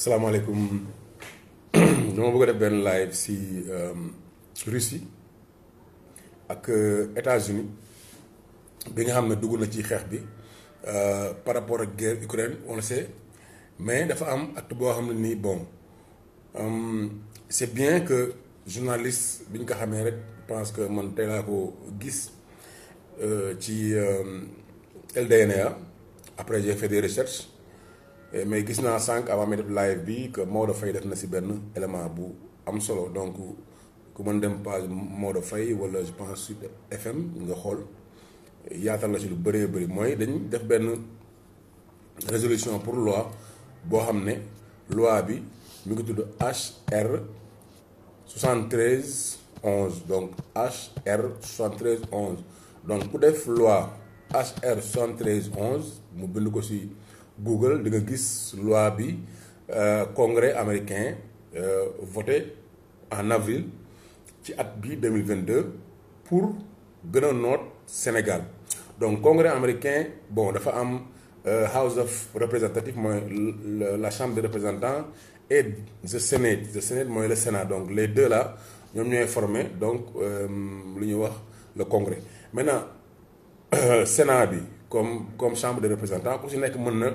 salaamaaleykum dama bëgg a def benn live si Russie ak États-Unis bi nga xam ne dugg na ci xeex bi par rapport ak guerre Ukraine on le sait mais dafa am acte boo xam ne nii bon c'est bien que journaliste bi ñu ko xamee rek je pense que man tey laa ko gis ci LDNA après j'ai fait des recherches mais gis naa sànq avant may def live bi que Maodo Faye def na si benn élément bu am solo donc ku mën dem page Maodo Faye wala je pense Sud FM nga xool yaatal na ci lu bëree bëri mooy dañ def benn résolution pour loi boo xam ne loi bi mi ngi tudd HR 7311 donc HR 7311 donc ku def loi HR 7311 mu bind ko si Google di nga gis loi bi congrès américain voté en avril ci at bi 2022 pour gën a noot Sénégal donc congrès américain bon dafa am House of Representatives mooy la chambre des représentants et the Senate mooy le Sénat donc les deux là ñoom ñooy formé donc lu ñuy wax le congrès maintenant Sénat bi comme chambre des représentants ku si nekk mën na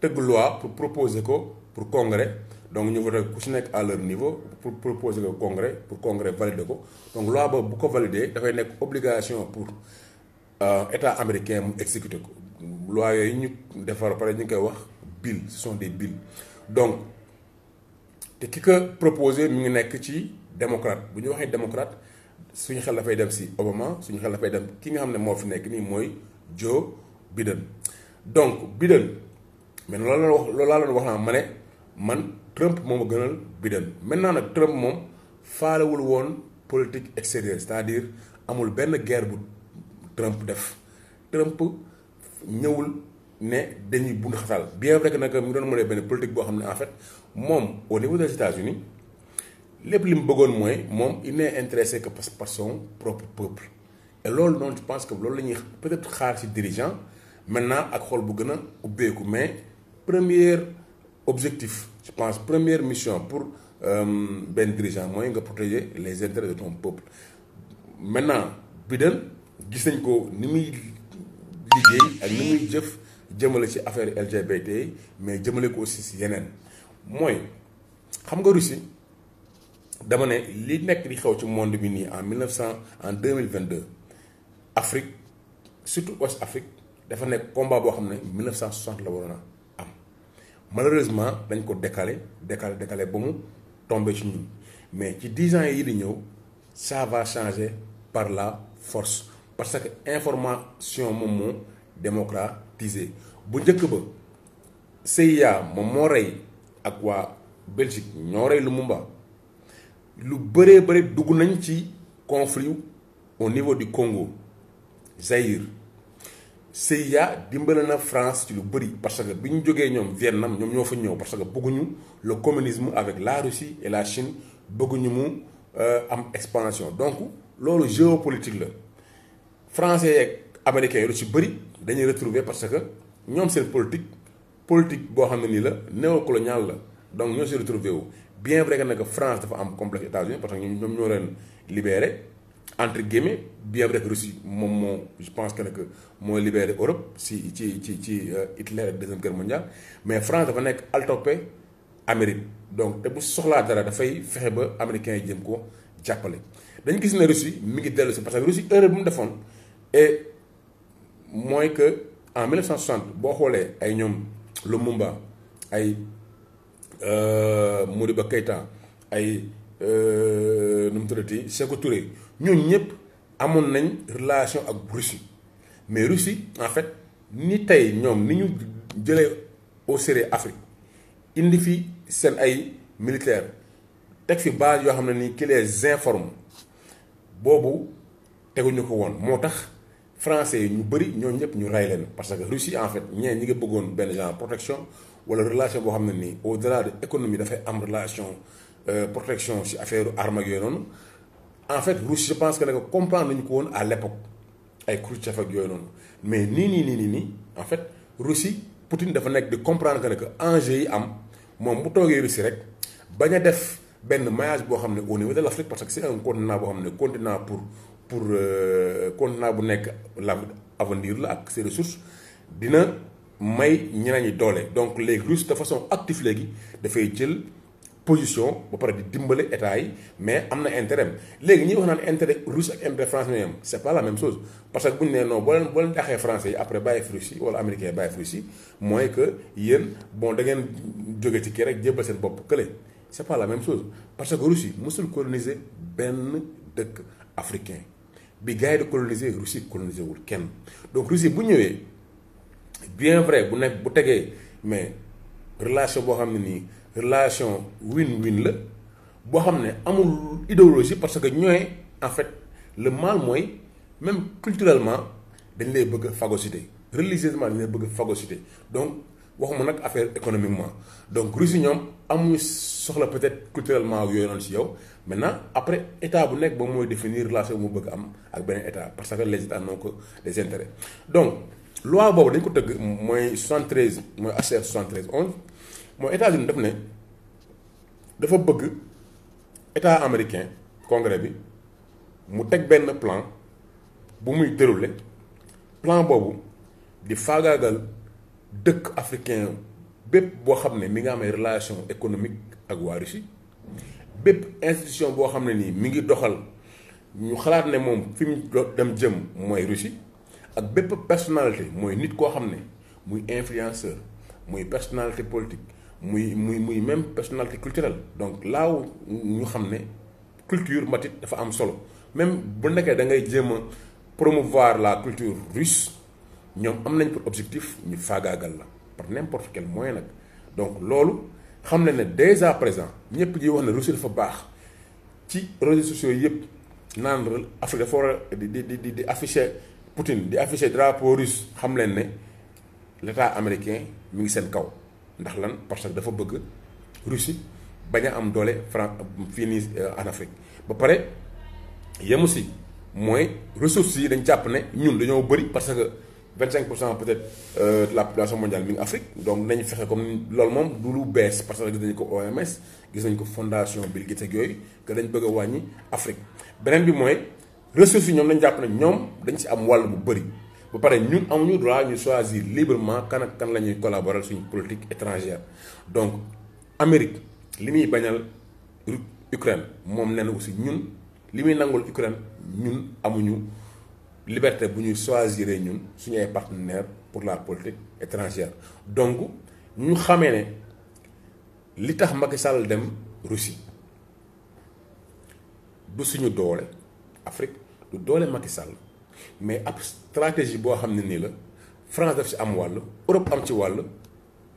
tëgg loi pour proposer ko pour congrès donc ñu voté ku si nekk à leur niveau pour proposer ko congrès pour congrès valider ko donc loi boobu bu ko valider dafay nekk obligation pour état américain mu exécuter ko loi yooyu ñu defar pare ñu ngi koy wax bill ce sont des bills donc te ki ko proposé mi ngi nekk ci démocrate bu ñu waxee démocrate suñu xel dafay dem si Obama suñu xel dafay dem ki nga xam ne moo fi nekk nii mooy Joe Biden donc Biden mais loolu laa leen wax naa ma ne man Trump moo ma gënal Biden maintenant nag Trump moom faalewul woon politique extérieure c'est-à-dire amul benn guerre bu Trump def Trump ñëwul ne dañuy bund xatal bien vrai que nag mu doon mënee benn politique boo xam ne en fait moom au niveau des États-Unis lépp li mu bëggoon mooy moom il n'est intéressé que par son propre peuple et loolu noonu je pense que loolu la ñuy peut-être xaar ci dirigeant maintenant ak xool bu gën a ubbeeku mais premier objectif je pense première mission pour benn dirigeant mooy nga protéger les intérêts de ton peuple maintenant Biden gis nañ ko ni muy liggéey ak ni muy jëf jëmale ci affaire LGBT mais jëmale ko aussi si yeneen mooy xam nga Russie dama ne li nekk di xew ci monde bi nii en 2022 Afrique surtout Ouest Afrique dafa nekk combat boo xam ne 1960 la waroon a am malheureusement dañ ko décalé ba mu tombé ci ñun mais ci 10 ans yi di ñëw ça va changer par la force parce que information moom moo démocratisé bu njëkk ba CIA moom moo rey ak waa Belgique ñoo rey Lumumba lu bëree bëri dugg nañ ci conflit au niveau du Congo Zaïre CIA dimbale na France ci lu bëri parce que bi ñu jógee ñoom Vietnam ñoom ñoo fa ñëw parce que bëgguñu le communisme avec la Russie et la Chine bëgguñu mu am expansion donc loolu géopolitique la français yeeg américains yi lu ci bëri dañuy retrouver parce que ñoom seen politique boo xam ne nii la néocolonial la donc ñoo si retrouver wu bien vrai que nag France dafa am complexe États-Unis parce que ñoom ñoo leen libéré entre guillemets bien vrai que Russie moom moo je pense que mooy libéré Europe ci Hitler ak deuxième guerre mondiale mais France dafa nekk altopé Amérique donc te bu soxlaa dara dafay fexe ba américains yi jëm ko jàppale dañu gis ne Russie mi ngi dellu si parce que Russie erreur bu mu defoon et mooy que en 1960 boo xoolee ay ñoom Lumumba ay Modibo Keïta ay nu mu tuddati Sékou Touré ñooñu ñëpp amoon nañ relation ak Russie mais Russie en fait ni tey ñoom ni ñu jëlee au sérieux Afrique indi fi seen ay militaires teg fi base yoo xam ne nii qui les informe boobu teguñu ko woon moo tax français yi ñu bëri ñoo ñëpp ñu rey leen parce que Russie en fait ñi ngi bëggoon benn genre protection wala relation boo xam ne nii au delà de économie dafay am relation protection ci affaire arme ak yooyu noonu en fait Russie je pense que nag comprendre nañu ko woon à l'époque ay Khrouchtchev ak yooyu noonu mais nii en fait Russie Poutine dafa nekk di comprendre que ne que enjeu yi am moom bu toogee Russie rek bañ a def benn maillage boo xam ne au niveau de l'Afrique parce que c'est un continent boo xam ne continent pour continent bu nekk l'avenir la ak ses ressources dina may ñeneen ñi doole donc léegi Russie de façon active léegi dafay jël position ba pare di dimbale état yi mais am na intérêt léegi ñuy wax naan intérêt russe ak intérêt français ñoom c'est pas la même chose parce que bu ñu nee non boo leen daxee français yi après bàyyi fi Russie wala américain yi bàyyi fi Russie mooy que yéen bon da ngeen jóge ci kii rek jébbal seen bopp kële c'est pas la même chose parce que Russie mosul coloniser benn dëkk africain bi gars yi di coloniser Russie coloniser wul kenn donc Russie bu ñëwee bien vrai bu nekk bu tegee mais relation boo xam ne nii relation win-win la boo xam ne amul idéologie parce que ñooy en fait le mal mooy même culturellement dañ lay bëgg a phagocyter religieusement dañ lay bëgg a phagocyter donc waxuma nag affaire économiquement donc Russie ñoom amuñu soxla peut-être culturellement yooyu noonu si yow maintenant après état bu nekk ba mooy définir relation mu bëgg am ak beneen état parce que les états n'ont que des intérêts donc loi boobu dañ ko tëgg mooy 73 mooy HR 73 11 mooy États-Unis daf ne dafa bëgg état américain congrès bi mu teg benn plan bu muy dérouler plan boobu di faagaagal dëkk africain bépp boo xam ne mi nga am ay relation économique ak waa Russie bépp institution boo xam ne nii mi ngi doxal ñu xalaat ne moom fi mu dem jëm mooy Russie ak bépp personnalité mooy nit koo xam ne muy influenceur muy personnalité politique muy même personnalité culturelle donc laaw ñu xam ne culture mbatit dafa am solo même bu nekkee da ngay jéem a promouvoir la culture russe ñoom am nañ pour objectif ñu faagaagal la par n'importe quel moyen nag donc loolu xam ne dès à présent ñëpp di wax ne Russie dafa baax ci réseaux sociaux yëpp naan Afrique dafa war a di afficher Poutine di afficher drapeau russe xam leen ne l'état américain mi ngi seen kaw ndax lan parce que dafa bëgg Russie bañ a am doole fii nii en Afrique ba pare yemu si mooy ressources yi dañ jàpp ne ñun dañoo bëri parce que 25% peut-être de la population mondiale mi ngi Afrique donc nañu fexe comme loolu moom du lu bees parce que gis nañu ko OMS gis nañu ko fondation Bill Gates ak yooyu que dañ bëgg a wàññi Afrique beneen bi mooy ressources yi ñoom dañ jàpp ne ñoom dañ ci am wàll bu bëri ba pare ñun amuñu droit ñu choisir librement kan ak kan la ñuy collaborer suñu politique étrangère donc Amérique li muy bañal Ukraine moom nee na aussi ñun li muy nangul Ukraine ñun amuñu liberté bu ñuy choisir ñun suñu ay partenaires pour la politique étrangère donc ñu xamee ne li tax Macky Sall dem Russie du suñu doole Afrique du doole Macky Sall mais ab stratégie boo xam ne nii la France daf ci am wàll Europe am ci wàll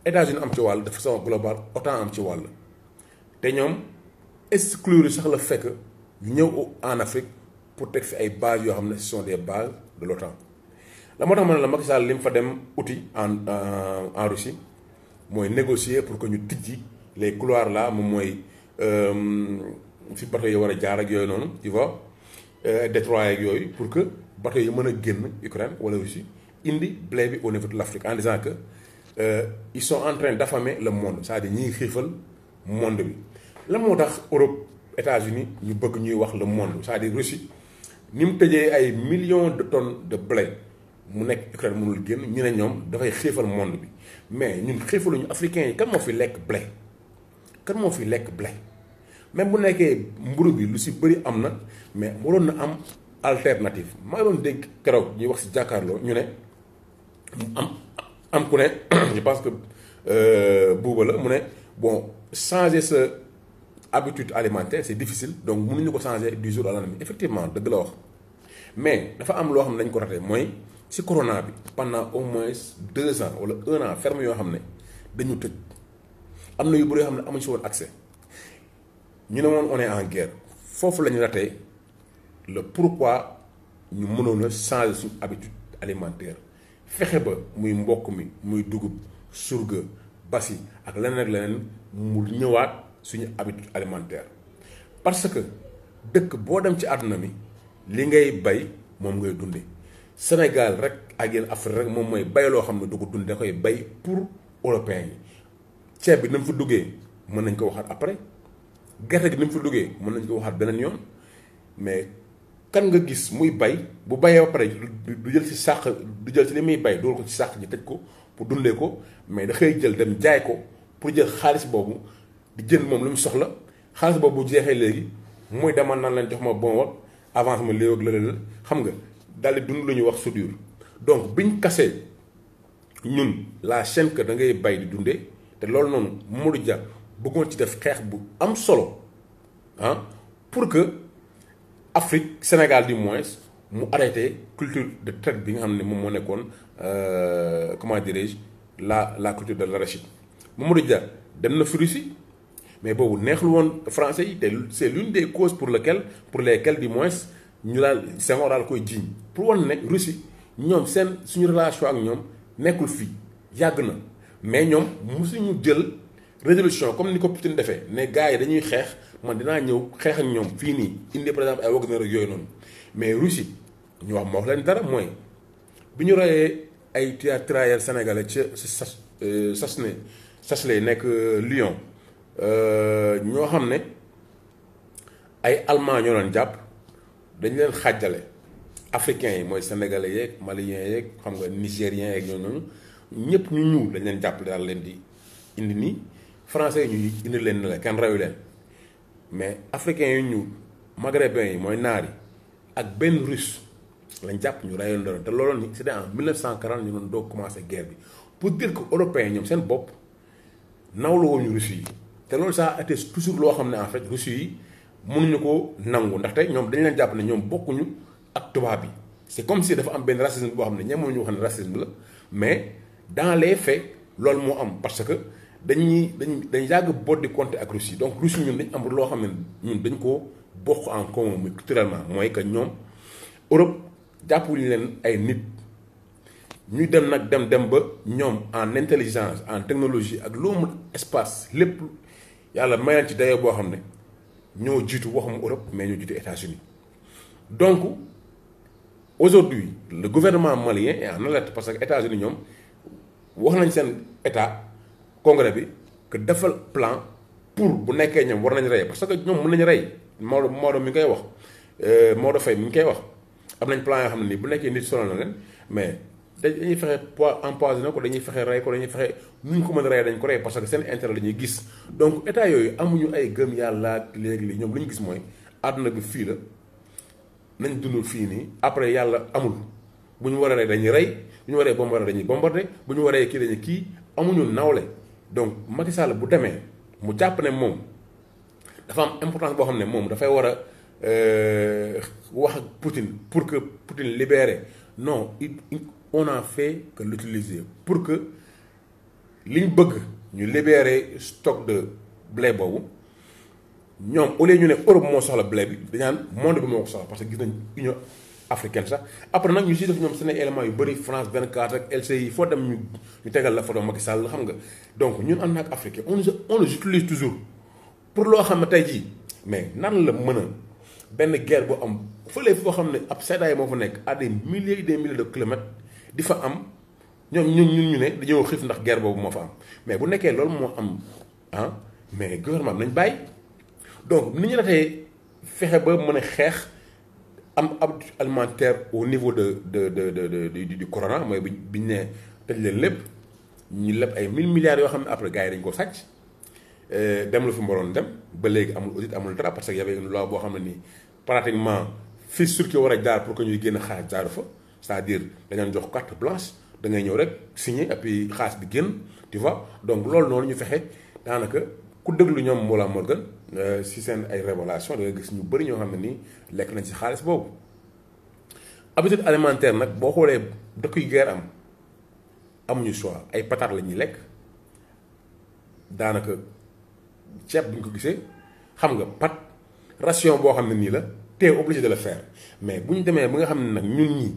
États-Unis am ci wàll de façon globale OTAN am ci wàll te ñoom exclure sax la fekk ñu ñëw en Afrique pour teg fi ay bases yoo xam ne ce sont des bases de l'OTAN la moo tax ma ne la Macky Sall li mu fa dem uti en Russie mooy négocier pour que ñu tijji les couloirs là moom mooy fi bateau yi war a jaar ak yooyu noonu tu vois détroit ak yooyu pour que bateau yi mën a génn Ukraine wala Russie indi blé bi au niveau de l'Afrique en disant que ils sont en train d'affamer le monde c'est-à-dire ñi ngi xiifal monde bi la moo tax Europe États-Unis ñu bëgg ñuy wax le monde c'est-à-dire Russie ni mu tëjee ay millions de tonnes de blé mu nekk Ukraine mënul génn ñu ne ñoom dafay xiifal monde bi mais ñun xiifaluñu africains yi kan moo fi lekk blé kan moo fi lekk blé même bu nekkee mburu bi lu si bëri am na mais waroon na am alternative maa ngi doon dégg keroog ñuy wax si jàkkaarloo ñu ne am ku ne je pense que buuba la mu ne bon changer sa habitude alimentaire c'est difficile donc mënuñu ko changer du jour au lendemain effectivement dëgg la wax mais dafa am loo xam ne dañ ko raté mooy ci corona bi pendant au moins 2 ans wala 1 an ferme yoo xam ne dañu tëj am na yu bëri yoo xam ne amuñu si woon accès ñu ne woon on est en guerre foofu la ñu raté le pourquoi ñu mënoon a changer suñu habitude alimentaire fexe ba muy mbokk mi muy dugub surga basi ak leneen ak leneen mu ñëwaat suñu habitude alimentaire parce que dëkk boo dem ci àdduna mi li ngay bay moom ngay dunde Sénégal rek ak yenn Afrique rek moom mooy bay loo xam ne du ko dunde da koy bay pour européens yi ceeb bi ni mu fa duggee mën nañ ko waxaat après gerte gi ni mu fa duggee mën nañ ko waxaat beneen yoon mais kan nga gis muy bay bu bayee ba pare du jël ci sàq du jël ci li muy bay dool ko ci sàq ji tëj ko pour dundee ko mais da xëy jël dem jaay ko pour jël xaalis boobu di jënd moom lu mu soxla xaalis boobu bu jeexee léegi muy demal naan leen jox ma bon wax avance ma léegi ak lële xam nga daal di dund lu ñuy wax soudure donc biñ kasee ñun la chaîne que da ngay bay di dundee te loolu noonu Mamadou Dia bëggoon ci def xeex bu am solo ah pour que Afrique Sénégal du moins mu arrêté culture de traite bi nga xam ne moom moo nekkoon comment dirais-je la culture de l'arachide Mamadou Dia dem na fi Russie mais boobu neexlu woon français yi te c'est l'une des causes pour lesquelles du moins ñu daal Senghor daal koy jiiñ pour wan ne Russie ñoom seen suñu relation ak ñoom nekkul fii yàgg na mais ñoom musuñu jël résolution comme ni ko Poutine defee ne gars yi dañuy xeex man dinaa ñëw xeex ak ñoom fii nii indi par exemple ay Wagner ak yooyu noonu mais Russie ñu wax ma wax leen dara mooy bi ñu reyee ay tirailleurs sénégalais ca Sasley nekk Lyon ñoo xam ne ay allemand ñoo doon jàpp dañ leen xàjjale africains yi mooy sénégalais yeeg maliens yeeg xam nga nigériens yeeg ñooñu ñëpp ñu ñuul dañ leen jàpp daal leen di indi nii français yi ñu indi leen ne la kenn reyu leen mais africains yu ñuul maghrébins yi mooy naar yi ak benn russe lañ jàpp ñu reyoon doon te looloon ni c'était en 1940 ñu doon doog commencé guerre bi pour dire que européens ñoom seen bopp nawlu woon ñu russes yi te loolu ça a été toujours loo xam ne en fait russes yi mënuñu ko nangu ndaxte ñoom dañ leen jàpp ne ñoom bokkuñu ak tubaab bi c'est comme si dafa am benn racisme boo xam ne ñoom mënuñu wax ne racisme la mais dans les faits loolu moo am parce que dañ yàgg boot di compter ak Russie donc Russie ñun dañ am loo xam ne ñun dañ koo bokk en commun muy culturellement mooy que ñoom Europe jàppuñu leen ay nit ñuy dem nag dem ba ñoom en intelligence en technologie ak loo mu espace lépp yàlla mayal ci dayoo boo xam ne ñoo jiitu waxuma Europe mais ñoo jiitu États-Unis donc aujourd'hui le gouvernement malien est en alerte parce que États-Unis ñoom wax nañ seen état congrès bi que defal plan pour bu nekkee ñoom war nañ rey parce que ñoom mën nañu rey Maodo mi ngi koy wax Maodo Faye mi ngi koy wax am nañ plan yoo xam ne nii bu nekkee nit sonal na leen mais dañuy fexe empoisonné ko dañuy fexe rey ko dañuy fexe nu ñu ko mën a rey dañ ko rey parce que seen intérêt la ñuy gis donc état yooyu amuñu ay gëm yàlla léegi li ñoom lu ñu gis mooy àdduna bi fii la nañ dund fii nii après yàlla amul bu ñu waree rey dañuy rey bu ñu waree bombardé dañuy bombardé bu ñu waree kii dañuy kii amuñu nawle donc Macky Sall bu demee mu jàpp ne moom dafa am importance boo xam ne moom dafay war a wax ak Poutine pour que Poutine libéré non on a fait que l'utiliser pour que liñ bëgg ñu libérer stock de blé boobu ñoom au lieu ñu ne Europe moo soxla blé bi dañaan monde bi moo ko soxla parce que gis nañ Union africaine sax après nag ñu si def ñoom seen éléments yu bëri France 24 ak LCI foo dem ñu tegal la photo Macky Sall xam nga donc ñun en tant qu'Africain on les utilise toujours pour loo xam ne tey jii mais nan la mën a benn guerre bu am fële foo xam ne ab seddaay moo fa nekk à des milliers et des milliers de kilomètres di fa am ñoom ñu ne dañoo xiif ndax guerre boobu moo fa am mais bu nekkee loolu moo am ah mais gouvernement bi nañ bàyyi donc ni ñu natee fexe ba mën a xeex am habitude alimentaire au niveau du corona mooy bi ñu ne tëj leen lépp ñu leb ay 1000 milliards yoo xam ne après gars yi dañ ko sàcc dem lu fi mboroon dem ba léegi amul audit amul dara parce que y avait une loi boo xam ne nii pratiquement fii surki war a jaar pour que ñuy génn xaalis jaaru fa c'est-à-dire dañu jox carte blanche da ngay ñëw rek signer et puis xaalis bi génn tu vois donc loolu noonu ñu fexe daanaka ku déglu ñoom Mollah Morgun si seen ay révélation da nga gis ñu bëri ñoo xam ne nii lekk nañ si xaalis boobu. habitude alimentaire nag boo xoolee dëkk yu guerre am amuñu choix ay patates la ñuy lekk daanaka ceeb bu ñu ko gisee xam nga pat ration boo xam ne nii la te obligé de le faire mais bu ñu demee ba nga xam ne nag ñun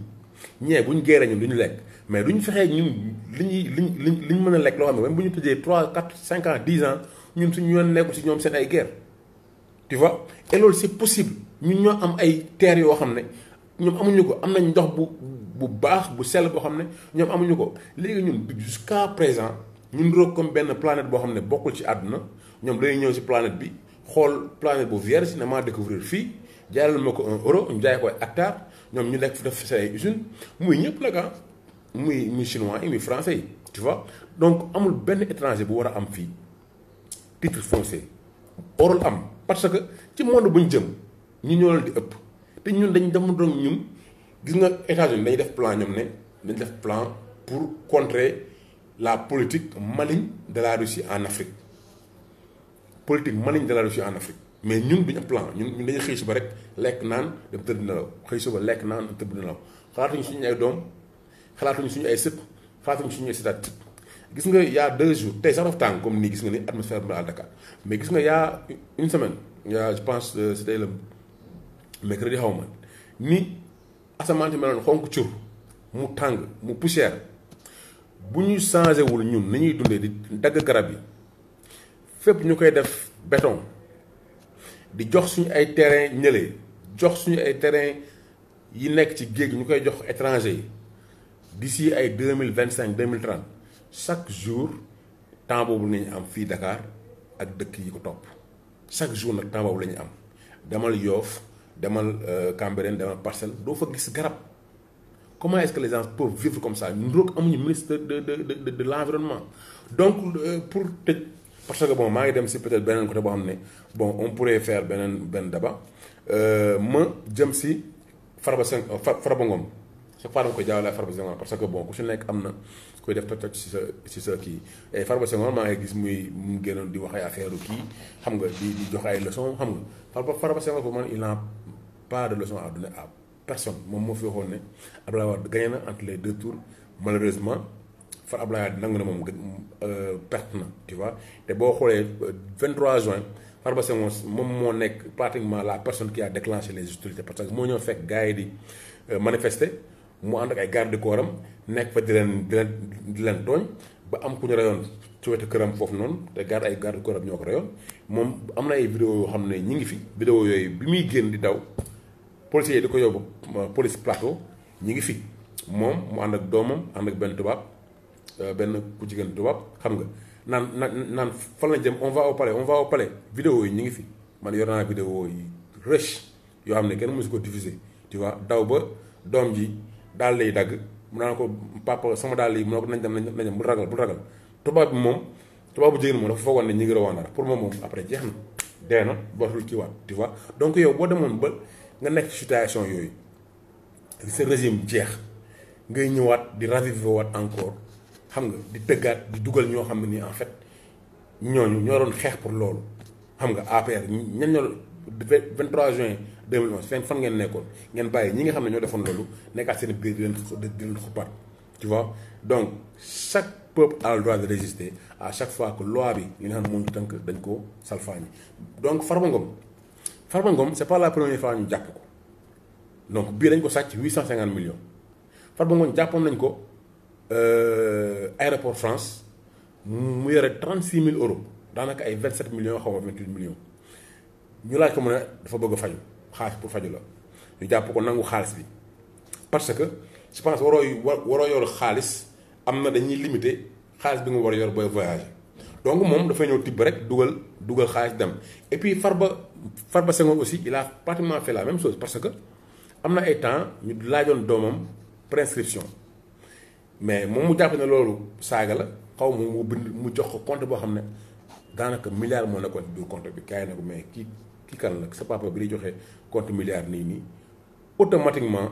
ñee bu ñu guerre ñun du ñu lekk mais du ñu fexee ñun li ñu mën a lekk loo xam ne même bu ñu tëjee 3 4 5 ans 10 ans ñun suñu yoon nekkul si ñoom seen ay guerre tu vois et loolu c'est possible ñun ñoo am ay terres yoo xam ne ñoom amuñu ko am nañ ndox bu baax bu sell boo xam ne ñoom amuñu ko léegi ñun jusqu'à présent ñun roog comme benn planète boo xam ne bokkul ci àdduna ñoom dañuy ñëw si planète bi xool planète bu vierge ne maa découvrir fii jaayal ma ko 1 euro ñu jaay ko ay hectare ñoom ñu nekk def say usine muy ñëpp nag ah muy chinois yi muy français yi tu vois donc amul benn étranger bu war a am fii titre foncier warul am parce que ci monde bu ñu jëm ñu ñoo leen di ëpp te ñun dañ dem doon ñun gis nga États-Unis dañuy def plan ñoom ne dañ def plan pour contrer la politique maligne de la Russie en Afrique politique maligne de la Russie en Afrique mais ñun duñu am plan ñun dañuy xëy suba rek lekk naan dem tëdd nelaw xëy suba lekk naan dem tëdd nelaw xalaatuñu suñu ay doom xalaatuñu suñu ay sët xalaatuñu suñu ay sëtaat gis nga y a 2 jours tey sax dafa tàng comme nii gis nga ni atmosphère bi à Dakar mais gis nga y a une semaine y a je pense c'était le mercredi xaw ma ni asamaan si meloon xonk cur mu tàng mu poussière bu ñu changé wul ñun ni ñuy dundee di dagg garab yi fépp ñu koy def béton di jox suñu ay terrain ñële jox suñu ay terrain yi nekk ci géej ñu koy jox étranger yi d'ici ay 2025 2030 chaque jour temps boobu la ñu am fii Dakar ak dëkk yi ko topp chaque jour nag temps boobu la ñu am demal Yoff demal Cambérène demal Parcelles doo fa gis garab comment est-ce que les gens peuvent vivre comme ça ñun roog amuñu ministre de l'environnement donc pour tëj parce que bon maa ngi dem si peut-être beneen côté boo xam ne bon on pourrait faire benn débat ma jëm si Farba Ngom chaque fois dama koy jaawale Farba Senghor parce que bon ku si nekk am na koy def toj si sa kii et Farba Senghor maa ngi gis mu génnoon di wax ay affaire kii xam nga di joxe ay leçons xam nga Farba Senghor pour man il n'a pas de leçon à donner à personne moom moo fi waxoon ne Abdoulaye Wade gagné na entre les 2 tours malheureusement far Abdoulaye Wade nangu na moom perte na tu vois te boo xoolee 23 juin Farba Senghor moom moo nekk pratiquement la personne qui a déclenché les hostilités parce que moo ñëw fekk gars yi di manifester mu ànd ak ay garde corps am nekk fa di leen tooñ ba am ku ñu reyoon ci wetu këram foofu noonu te ay garde corps am ñoo ko reyoon moom am na ay vidéo yoo xam ne ñi ngi fi vidéo yooyu bi muy génn di daw policiers yi di ko yóbbu police plateau ñi ngi fi moom mu ànd ak doomam ànd ak benn tubaab benn ku jigéen tubaab xam nga naan fan la jëm on va au palais vidéo yi ñi ngi fi man yor naa vidéo yi rëch yoo xam ne kenn mësu ko diffuser tu vois daw ba doom ji daal lay dagg mu naan ko papa sama daal yi mu ne ko nañ dem bu ragal tubaab bi moom tubaab bu jigéen moom dafa foogoon ne ñi ngi rawaanaar pour moom après jeex na dee na bootul kii waat tu vois donc yow boo demoon ba nga nekk situation yooyu sa régime jeex ngay ñëwaat di raviver waat encore xam nga di tëggaat di dugal ñoo xam ne nii en fait ñooñu ñoo doon xeex pour loolu xam nga APR ñan ñoo 23 juin 2011 fan ngeen nekkoon ngeen bàyyi ñi nga xam ne ñoo defoon loolu nekkaat seen biir di leen xuppaat tu vois donc chaque peuple a le droit de résister à chaque fois que loi bi li nga xam ne moo ñu tënk dañ ko salfaañi donc Farba Ngom c'est pas la première fois ñu jàpp ko donc bii dañ ko sàcc 850 millions Farba Ngom jàppoon nañ ko aéroport France mu yore 36 000 euros daanaka ay 27 millions xaw ma 28 millions ñu laaj ko mu ne dafa bëgg a faju xaalis pour faju la ñu jàpp ko nangu xaalis bi parce que je pense waroo yor xaalis am na dañuy limité xaalis bi nga war a yor booy voyager donc moom dafay ñëw tibb rek dugal xaalis dem et puis Farba Senghor aussi il a pratiquement fait la même chose parce que am na ay temps ñu laajoon doomam prescription mais moom mu jàpp ne loolu saaga la xaw ma mu bind mu jox ko compte boo xam ne daanaka milliard moo nekkoon biir compte bi kaay na ko mais kii kan la sa papa bi di joxe compte milliard nii automatiquement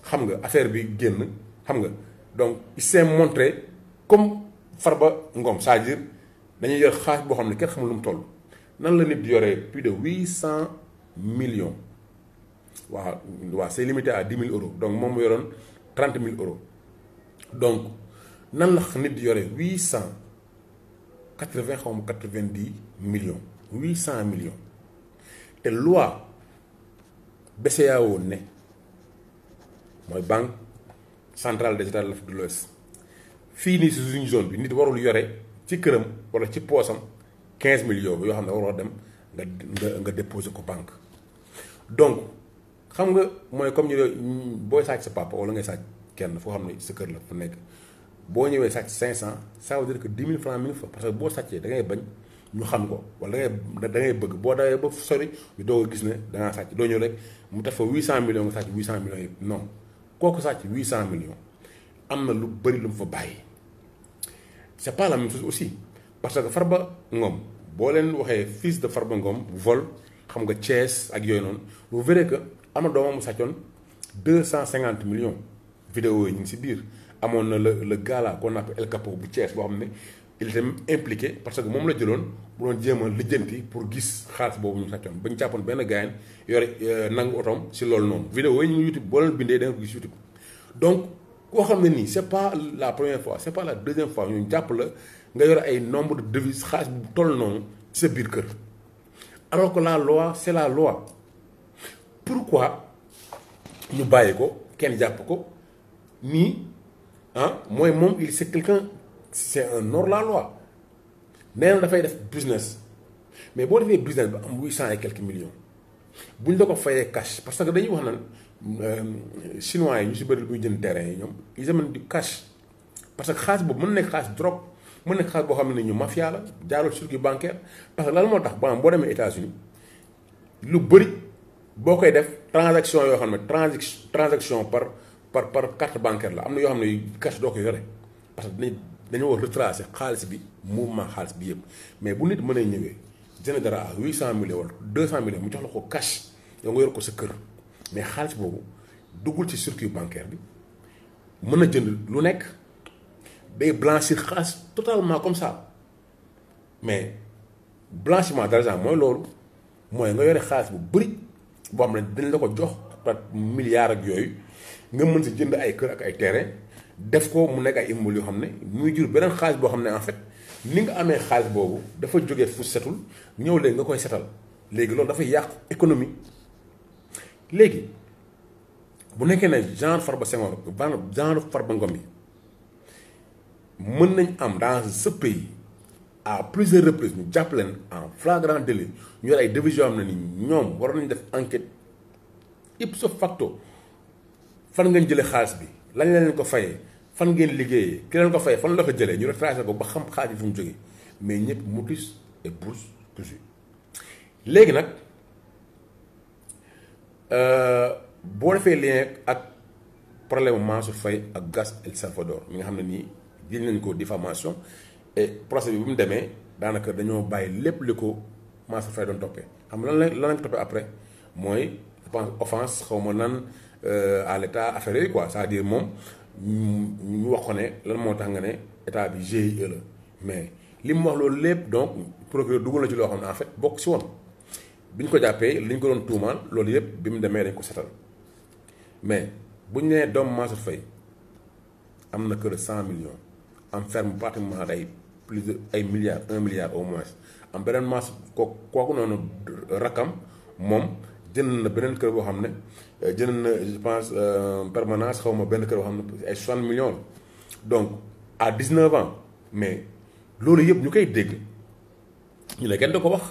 xam nga affaire bi génn xam nga donc il s'est montré comme Farba Ngom c'est-à-dire dañuy yor xaalis boo xam ne kenn xamul lu mu toll nan la nit di yoree plus de 800 millions waaw c'est limité à 10 000 euros donc moom mu yoroon 30 000 euros donc nan la nit di yore 880 xaw ma 90 millions 800 millions te loi BCEAO ne mooy banque centrale des États de l'Afrique de l'Ouest fii nii si suñu zone bi nit warul yore ci këram wala ci poosam 15 millions yoo xam ne waroo dem nga déposer ko banque donc xam nga mooy comme ñu booy sàcc sa papa wala ngay sàcc kenn foo xam ne sa kër la fu nekk boo ñëwee sàcc 500 ça veut dire que 10 000 francs mi ngi fa parce que boo sàccee da ngay bañ ñu xam ko wala da ngay bëgg boo dawee ba sori ñu doog a gis ne da ngaa sàcc doo ñëw rek mu def fa 800 millions nga sàcc 800 millions yëpp non kooku sàcc 800 millions am na lu bëri lu mu fa bàyyi. c'est pas la même chose aussi parce que Farba Ngom boo leen waxee fils de Farba Ngom vol xam nga Thiès ak yooyu noonu vous verrez que am na doomam mu sàccoon 250 millions vidéo yi ñu ngi si biir amoon na le gars là qu'on appelle El Capo bu Thiès boo xam ne il était même impliqué parce que moom la jëloon bu doon jéem a lijjanti pour gis xaalis boobu ñu sàccoon ba ñu jàppoon benn gars yore nangu otoom si loolu noonu vidéo yi ñu ngi YouTube boo leen bindee da nga ko gis YouTube donc koo xam ne nii c'est pas la première fois c'est pas la deuxième fois ñu jàpp la nga yore ay nombre de devises xaalis bu toll noonu ci sa biir kër alors que la loi c'est la loi pourquoi ñu bàyyi ko kenn jàpp ko nii ah mooy moom il c'est quelqu'un c'est un hors-la-loi nee na dafay def business mais boo defee business ba am 800 et quelques millions buñ la ko fayee cash parce que dañuy wax naan chinois yi ñu si bëri buy jënd terrain yi ñoom ils amènent du cash parce que xaalis boobu mën nekk xaalis drogue mën nekk xaalis boo xam ne ñu mafia la jaarul circuit bancaire parce que lan moo tax ba boo demee États-Unis lu bëri boo koy def transaction yoo xam ne transaction par carte bancaire la am na yoo xam ne cash doo ko yore parce que dañoo war retracer xaalis bi mouvement xaalis bi yëpp mais bu nit mënee ñëwee jënd dara à 800 millions wala 200 millions mu jox la ko cash yow nga yor ko sa kër mais xaalis boobu duggul ci circuit bancaire bi mën a jënd lu nekk day blanchir xaalis totalement comme ça mais blanchiment d'argent mooy loolu mooy nga yore xaalis bu bëri boo xam ne dañ la ko jox par milliards ak yooyu nga mën si jënd ay kër ak ay terrain def ko mu nekk ay immeubles yoo xam ne muy jur beneen xaalis boo xam ne en fait ni nga amee xaalis boobu dafa jógee fu setul ñëw léegi nga koy setal léegi loolu dafay yàq économie léegi bu nekkee ne genre Farba Senghor genre Farba Ngom yi mën nañ am dans ce pays à plusieurs reprises ñu jàpp leen en flagrant délit ñu yor ay divisions yoo xam ne ni ñoom war nañ def enquête ipso facto fan ngeen jëlee xaalis bi lañ leen ko fayee fan ngeen liggéeyee ki leen ko fayee fan la ko jëlee ñu retracé ko ba xam xaalis bi fu mu jógee mais ñëpp motus et bouche cousue léegi nag boo defee lien ak problème Mansour Faye ak Gas El Salvador mi nga xam ne nii jël nañ ko diffamation et procès bi bu mu demee daanaka dañoo bàyyi lépp li ko Mansour Faye doon toppee xam nga lan lañ ko toppee après mooy je pense offense xaw ma nan à l'état affaire yi quoi c'est-à-dire moom ñu wax ko ne lan moo tax nga ne état bi GIE la mais li mu wax loolu lépp donc procureur dugal na ci loo xam ne en fait bokk si woon bi ñu ko jàppee li ñu ko doon tuumaal loolu yëpp bi mu demee dañ ko setal mais bu ñu nee doomu Mansour Faye am na kër 100 millions am ferme pratiquement day plus de ay milliards 1 milliard au moins am beneen Mansour kooku noonu rakam moom jënd na beneen kër boo xam ne jënd na je pense permanence xaw ma benn kër boo xam ne ay 60 millions donc à 19 ans mais loolu yëpp ñu koy dégg ñu ne kenn da ko wax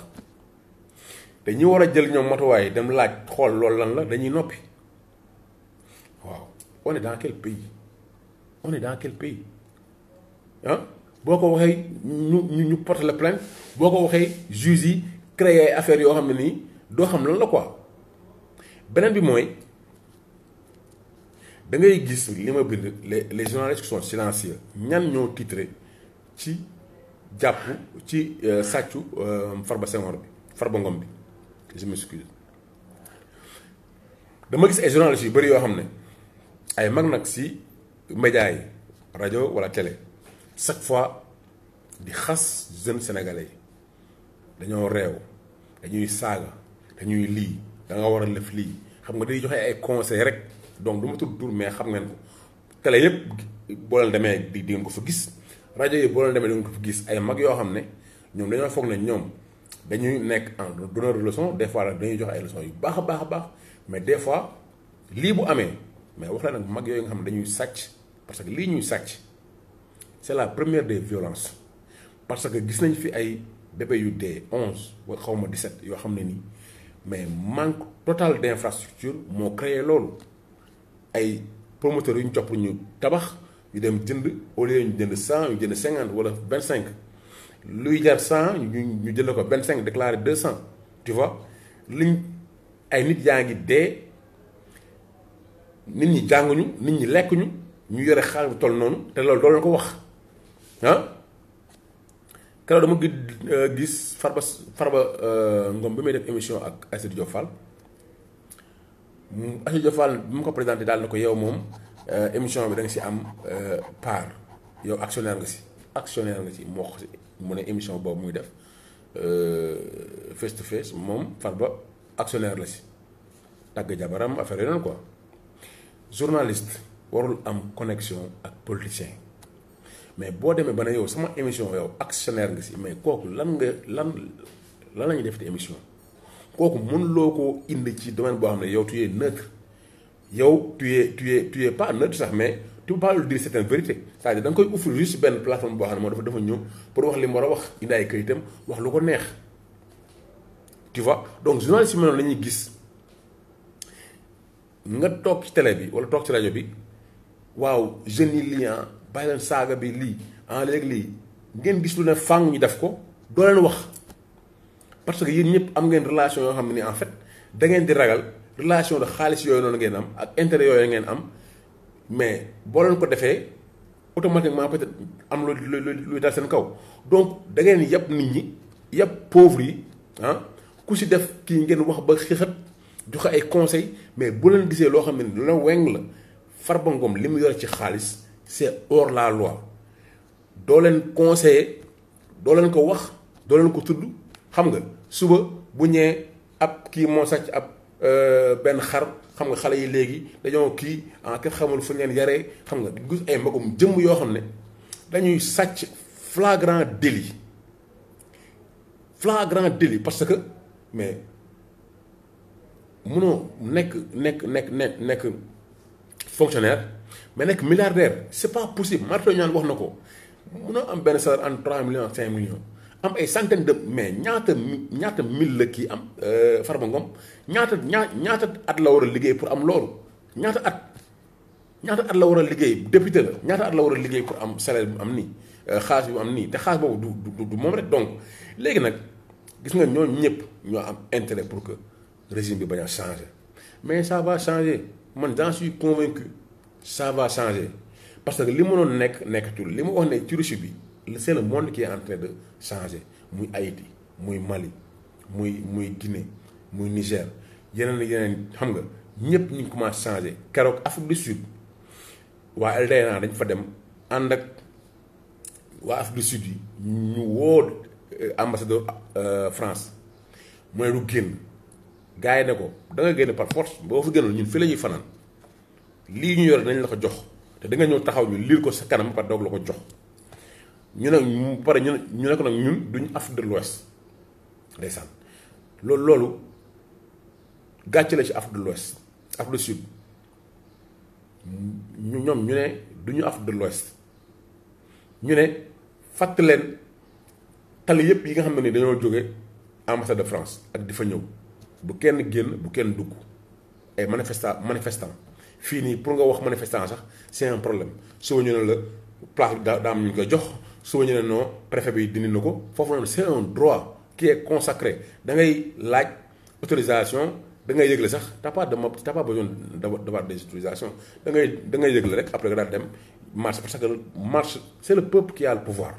te ñi war a jël ñoom matuwaay dem laaj xool loolu lan la dañuy noppi waaw on est dans quel pays on est dans quel pays ah boo ko waxee ñu porte la plainte boo ko waxee juge yi créé ay affaires yoo xam ne nii doo xam lan la quoi beneen bi mooy da ngay gis li ma bind les journalistes qui sont silencieux ñan ñoo titré ci jàpp ci sàccu Farba Senghor bi Farba Ngom bi je m'excuse dama gis ay journalistes yu bëri yoo xam ne ay mag nag si média yi rajo wala télé chaque fois di xas jeunes sénégalais yi dañoo réew dañuy saaga dañuy lii da nga war a def lii xam nga day joxe ay conseils rek donc du ma tudd tur mais xam ngeen ko télé yëpp boo leen demee di ngeen ko fa gis rajo yi boo leen demee di ngeen ko fa gis ay mag yoo xam ne ñoom dañoo foog ne ñoom dañuy nekk en donneur de leçon des fois dañuy joxe ay leçons yu baax a baax a baax mais des fois lii bu amee mais wax la nag mag yooyu nga xam ne dañuy sàcc parce que lii ñuy sàcc c'est la première des violences parce que gis nañ fi ay bébé yu dee 11 wala xaw ma 17 yoo xam ne nii mais manque total d'infrastructure moo créé loolu ay promoteurs yu ñu topp ñu tabax ñu dem jënd au lieu ñu jënd 100 ñu jënd 50 wala 25 luy jar 100 ñu jënd ko 25 déclaré 200 tu vois liñ ay nit yaa ngi dee nit ñi jànguñu nit ñi lekkuñu ñu yore xaalis bu toll noonu te loolu doo leen ko wax ah. keroog dama gis Farba Ngom bi may def émission ak Aïssatou Diop Fall Aïssatou Diop Fall bi mu ko présenté daal na ko yow moom émission bi da nga si am part yow actionnaire nga si moo ko si mu ne émission boobu muy def face to face moom Farba actionnaire la si tàgg jabaram affaire yooyu quoi journaliste warul am connexion ak politicien mais boo demee ba ne yow sama émission yow actionnaire nga si mais kooku lan la ñuy def ci émission kooku mënuloo koo indi ci domaine boo xam ne yow tu es neutre yow tu es pas neutre sax mais tu peux pas lui dire certaines vérités c'est-à-dire da nga koy offrir juste benn plateforme boo xam ne moo dafa ñëw pour wax li mu war a wax indi ay këyitam wax lu ko neex tu vois donc journaliste yi mel noonu la ñuy gis nga toog ci télé bi wala toog ci rajo bi waaw jeunes yi lii bàyyi leen saaga bi lii léegi lii ngeen gis lu ne fang ñu def ko doo leen wax parce que yéen ñëpp am ngeen relation yoo xam ne ni en fait da ngeen di ragal relation de xaalis yooyu noonu ngeen am ak intérêt yooyu ngeen am mais boo leen ko defee automatiquement peut-être am luy dal seen kaw donc da ngeen yàpp nit ñi yàpp pauvre yi ku si def kii ngeen wax ba xixat joxe ay conseils mais bu leen gisee loo xam ne lu leen weng la Farba Ngom li mu yor ci xaalis c'est hors la loi doo leen conseiller doo leen ko wax doo leen ko tudd xam nga suba bu ñëwee ab kii moo sàcc ab benn xar xam nga xale yi léegi dañoo kii kenn xamul fu ñu leen yaree xam nga gis ay magum jëmm yoo xam ne dañuy sàcc flagrant délit parce que mais munoo nekk fonctionnaire mais nekk milliardaire c'est pas possible Marto ñaan wax na ko munoo am benn salaire entre 3 millions 5 millions am ay centaine de mais ñaata mille la kii am Farba Ngom ñaata at la war a liggéey pour am loolu ñaata at la war a liggéey député la ñaata at la war a liggéey pour am salaire bi mu am nii xaalis bi mu am nii te xaalis boobu du moom rek donc léegi nag gis nga ñooñu ñëpp ñoo am intérêt pour que régime bi bañ a changer mais ça va changer man j'en suis convaincu ça va changer parce que li mënoon nekkatul li mu wax ne ci Russie bi c'est le monde qui est en train de changer muy Haïti muy Mali muy Guinée muy Niger yeneen xam nga ñëpp ñu ngi commencé changer keroog Afrique du Sud waa LDNA dañ fa dem ànd ak waa Afrique du Sud yi ñu woo ambassadeur France mu ne du génn gars yi ne ko da nga génn par force boo fa génnul ñun fii la ñuy fanaan lii ñu yore dañ la ko jox te da nga ñëw taxaw ñu liir ko sa kanam ba doog la ko jox ñu ne mu pare ñu ne ko nag ñun duñu Afrique de l'Ouest ndeysaan loolu gàcce la ci Afrique de l'Ouest Afrique du Sud ñoom ñu ne duñu Afrique de l'Ouest ñu ne fàtt leen tali yépp yi nga xam ne ni dañoo jóge ambassade de France ak di fa ñëw bu kenn génn bu kenn dugg ay manifestant fii nii pour nga wax manifestant sax c'est un problème soo ñu ne la place bi daa am ñu koy jox soo ñu ne non préfet bi dindi na ko foofu noonu c'est un droit qui est consacré da ngay laaj autorisation da ngay yëgle sax t'as pas besoin d'avoir des autorisations da ngay yëgle rek après nga daal dem marche parce que marche c'est le peuple qui a le pouvoir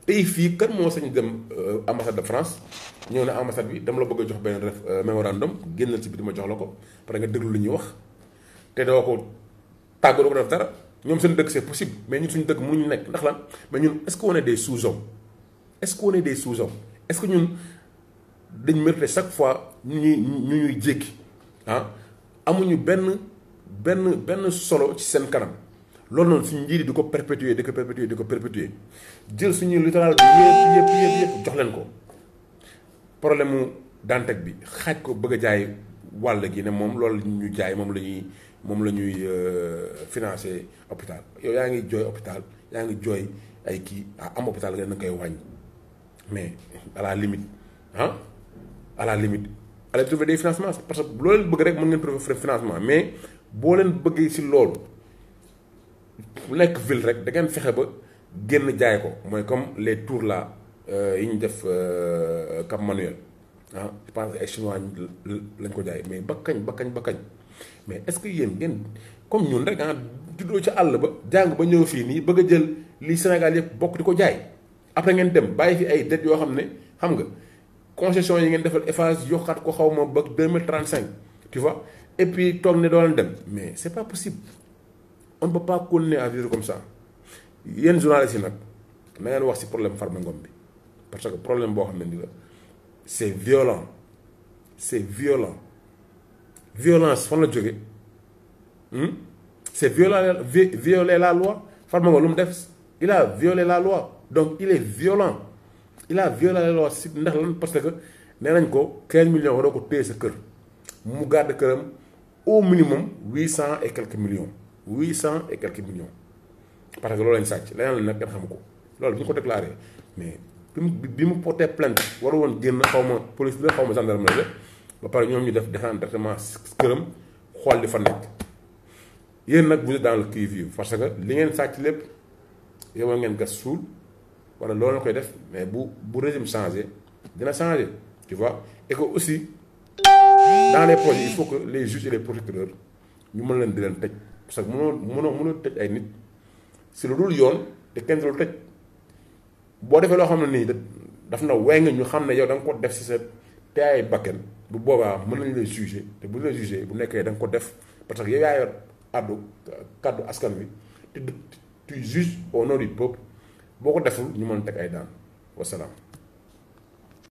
tey fii kan moo sañ dem ambassade de France ñëw na ambassade bi dama la bëgg a jox benn mémorandum génnal ci bi ma jox la ko parce que nga déglu lu ñuy wax te doo ko tàggu doo ko def dara ñoom seen dëkk c'est possible mais ñun suñu dëkk mënuñu nekk ndax lan mais ñun est-ce qu'on est des sous-hommes est-ce que ñun dañ mérité chaque fois ñu ñuy jékki amuñu benn solo ci seen kanam loolu noonu suñu njiit di ko perpétuer jël suñu littoral bi yëpp jox leen ko problème mu Dantec bi xaaj ko bëgg a jaay wàll gi ne moom loolu ñu jaay moom la ñuy financer hôpital yow yaa ngi jooy hôpital yaa ngi jooy ay kii am hôpital nga koy wàññi mais à la limite allez trouver des financements parce que loo leen bëgg rek mën ngeen trouver financement mais boo leen bëggee si loolu fu nekk ville rek da ngeen fexe ba génn jaay ko mooy comme les tours là yi ñu def Cap Manuel ah je pense que ay chinois lañ ko jaay mais ba kañ mais est-ce que yéen ngeen comme ñun rek ah juddoo ci àll ba jàng ba ñëw fii nii bëgg a jël li Sénégal yëpp bokk di ko jaay après ngeen dem bàyyi fi ay dettes yoo xam ne xam nga concession yi ngeen defal Eiffage yokkaat ko xaw ma ba 2035 tu vois et puis toog ne doo leen dem mais c'est pas possible on ne peut pas continuer à vivre comme ça yéen journalistes yi nag na ngeen wax ci problème Farba Ngom bi parce que problème boo xam ne ni la c'est violent violence fan la jóge c'est violer la loi Farba Ngom lu mu def il a violé la loi donc il est violent il a violé la loi si ndax lan parce que nee nañ ko 15 millions waroo ko téye sa kër mu garde këram au minimum 800 et quelques millions parce que loolu lañ sàcc leneen la nag kenn xamu ko loolu bu ñu ko déclaré mais bi mu porté plainte waru woon génn xaw ma police la xaw ma gendarmerie la ba pare ñoom ñu def descente directement këram xool li fa nekk yéen nag vous êtes dans le qui-vive parce que li ngeen sàcc lépp yow ngeen gas suul wala loolu la koy def mais bu régime changé dina changé tu vois et que aussi dans les projets il faut que les juges et les procureurs ñu mën leen di leen tëj parce que mënoo tëj ay nit si lu dul yoon te kenn du tëj boo defee loo xam ne nii daf na weng ñu xam ne yow da nga ko def si sa teeyaay bakken bu boobaa mën nañu lay juger te bu ñu lay juger bu nekkee da nga ko def parce que yow yaa yor kàddu askan wi te tu juges au nom du peuple boo ko deful ñu mën teg ay daan wasalaam.